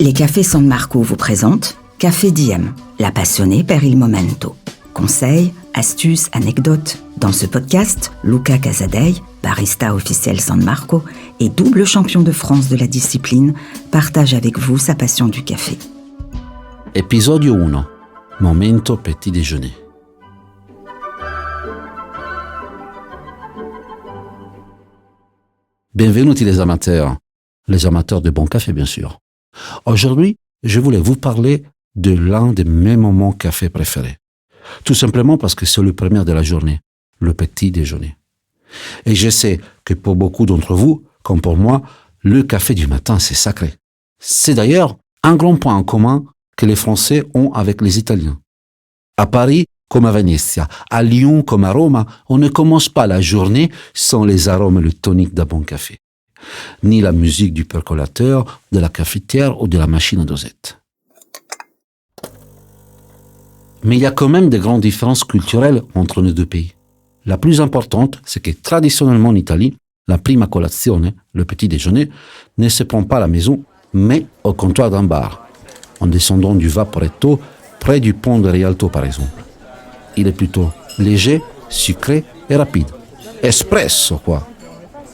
Les cafés San Marco vous présentent Café Diem, la passionnée per il momento. Conseils, astuces, anecdotes. Dans ce podcast, Luca Casadei, barista officiel San Marco et double champion de France de la discipline, partage avec vous sa passion du café. Episodio 1. Momento petit déjeuner. Bienvenue les amateurs de bon café bien sûr. Aujourd'hui, je voulais vous parler de l'un de mes moments café préférés. Tout simplement parce que c'est le premier de la journée, le petit déjeuner. Et je sais que pour beaucoup d'entre vous, comme pour moi, le café du matin, c'est sacré. C'est d'ailleurs un grand point en commun que les Français ont avec les Italiens. À Paris, comme à Venezia, à Lyon comme à Rome, on ne commence pas la journée sans les arômes et le tonique d'un bon café, ni la musique du percolateur, de la cafetière ou de la machine à dosette. Mais il y a quand même de grandes différences culturelles entre nos deux pays. La plus importante, c'est que traditionnellement en Italie, la prima colazione, le petit déjeuner, ne se prend pas à la maison, mais au comptoir d'un bar, en descendant du Vaporetto près du pont de Rialto par exemple. Il est plutôt léger, sucré et rapide. Espresso, quoi.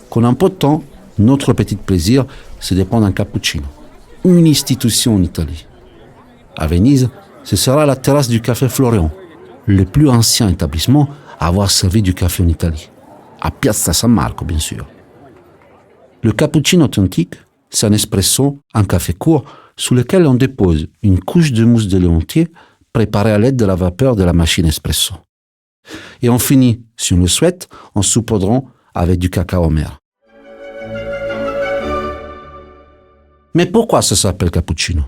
Qu'en un peu de temps, notre petit plaisir, c'est de prendre un cappuccino. Une institution en Italie. À Venise, ce sera la terrasse du Café Florian, le plus ancien établissement à avoir servi du café en Italie. À Piazza San Marco, bien sûr. Le cappuccino authentique, c'est un espresso, un café court, sous lequel on dépose une couche de mousse de lait entier préparée à l'aide de la vapeur de la machine espresso. Et on finit, si on le souhaite, en saupoudrant avec du cacao amer. Mais pourquoi ça s'appelle cappuccino?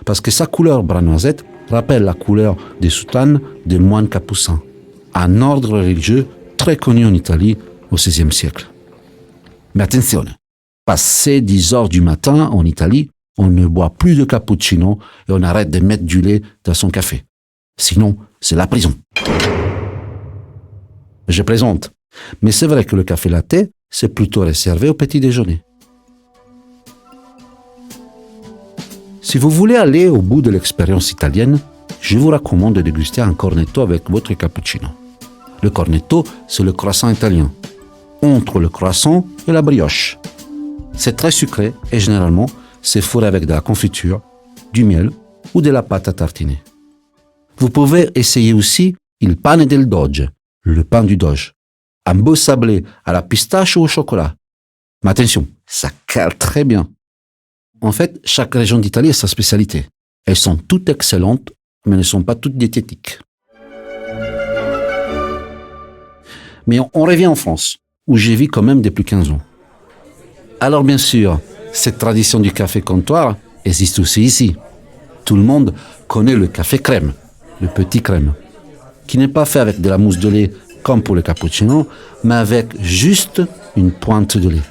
Parce que sa couleur brun noisette rappelle la couleur des soutanes des moines capucins, un ordre religieux très connu en Italie au XVIe siècle. Mais attention, passé 10 heures du matin en Italie, on ne boit plus de cappuccino et on arrête de mettre du lait dans son café. Sinon, c'est la prison. Je plaisante, mais c'est vrai que le café latte, c'est plutôt réservé au petit déjeuner. Si vous voulez aller au bout de l'expérience italienne, je vous recommande de déguster un cornetto avec votre cappuccino. Le cornetto, c'est le croissant italien, entre le croissant et la brioche. C'est très sucré et généralement, c'est fourré avec de la confiture, du miel ou de la pâte à tartiner. Vous pouvez essayer aussi il pane del Doge, le pain du Doge, un beau sablé à la pistache ou au chocolat. Mais attention, ça cale très bien. En fait, chaque région d'Italie a sa spécialité. Elles sont toutes excellentes, mais ne sont pas toutes diététiques. Mais on revient en France, où j'ai vécu quand même depuis 15 ans. Alors bien sûr, cette tradition du café comptoir existe aussi ici. Tout le monde connaît le café crème, le petit crème, qui n'est pas fait avec de la mousse de lait comme pour le cappuccino, mais avec juste une pointe de lait.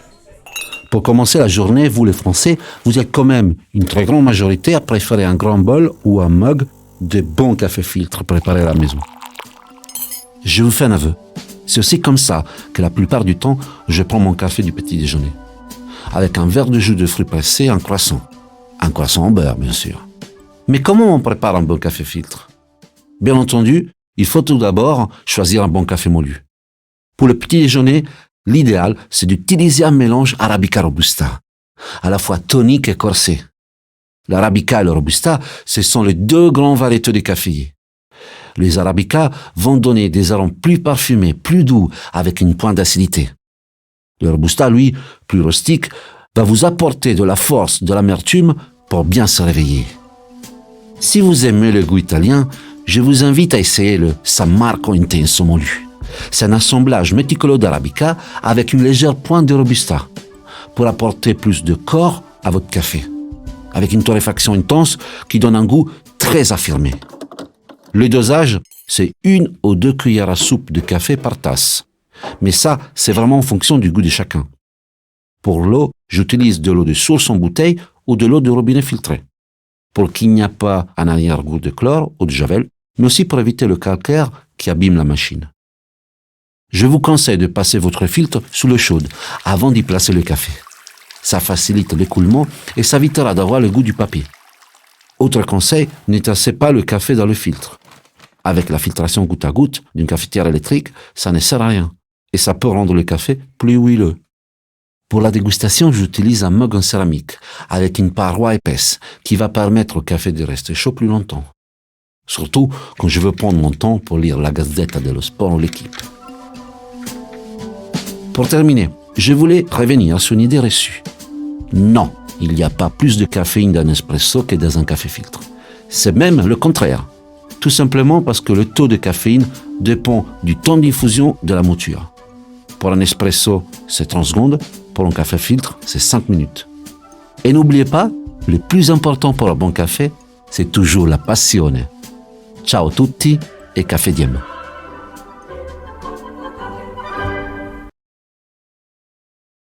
Pour commencer la journée, vous les Français, vous êtes quand même une très grande majorité à préférer un grand bol ou un mug de bon café filtre préparé à la maison. Je vous fais un aveu. C'est aussi comme ça que la plupart du temps, je prends mon café du petit déjeuner. Avec un verre de jus de fruits pressés et un croissant. Un croissant en beurre, bien sûr. Mais comment on prépare un bon café filtre? Bien entendu, il faut tout d'abord choisir un bon café moulu. Pour le petit déjeuner, l'idéal, c'est d'utiliser un mélange Arabica-Robusta, à la fois tonique et corsé. L'Arabica et le Robusta, ce sont les deux grands variétés de caféiers. Les Arabica vont donner des arômes plus parfumés, plus doux, avec une pointe d'acidité. Le Robusta, lui, plus rustique, va vous apporter de la force, de l'amertume pour bien se réveiller. Si vous aimez le goût italien, je vous invite à essayer le San Marco Intenso Moulu. C'est un assemblage méticuleux d'Arabica avec une légère pointe de Robusta pour apporter plus de corps à votre café, avec une torréfaction intense qui donne un goût très affirmé. Le dosage, c'est 1 ou 2 cuillères à soupe de café par tasse. Mais ça, c'est vraiment en fonction du goût de chacun. Pour l'eau, j'utilise de l'eau de source en bouteille ou de l'eau de robinet filtrée, pour qu'il n'y ait pas un arrière-goût de chlore ou de javel, mais aussi pour éviter le calcaire qui abîme la machine. Je vous conseille de passer votre filtre sous l'eau chaude avant d'y placer le café. Ça facilite l'écoulement et ça évitera d'avoir le goût du papier. Autre conseil, ne tassez pas le café dans le filtre. Avec la filtration goutte à goutte d'une cafetière électrique, ça ne sert à rien et ça peut rendre le café plus huileux. Pour la dégustation, j'utilise un mug en céramique avec une paroi épaisse qui va permettre au café de rester chaud plus longtemps. Surtout quand je veux prendre mon temps pour lire la Gazzetta dello Sport ou l'équipe. Pour terminer, je voulais revenir sur une idée reçue. Non, il n'y a pas plus de caféine dans un espresso que dans un café filtre. C'est même le contraire. Tout simplement parce que le taux de caféine dépend du temps de diffusion de la mouture. Pour un espresso, c'est 30 secondes. Pour un café filtre, c'est 5 minutes. Et n'oubliez pas, le plus important pour un bon café, c'est toujours la passione. Ciao tutti et Café Diem.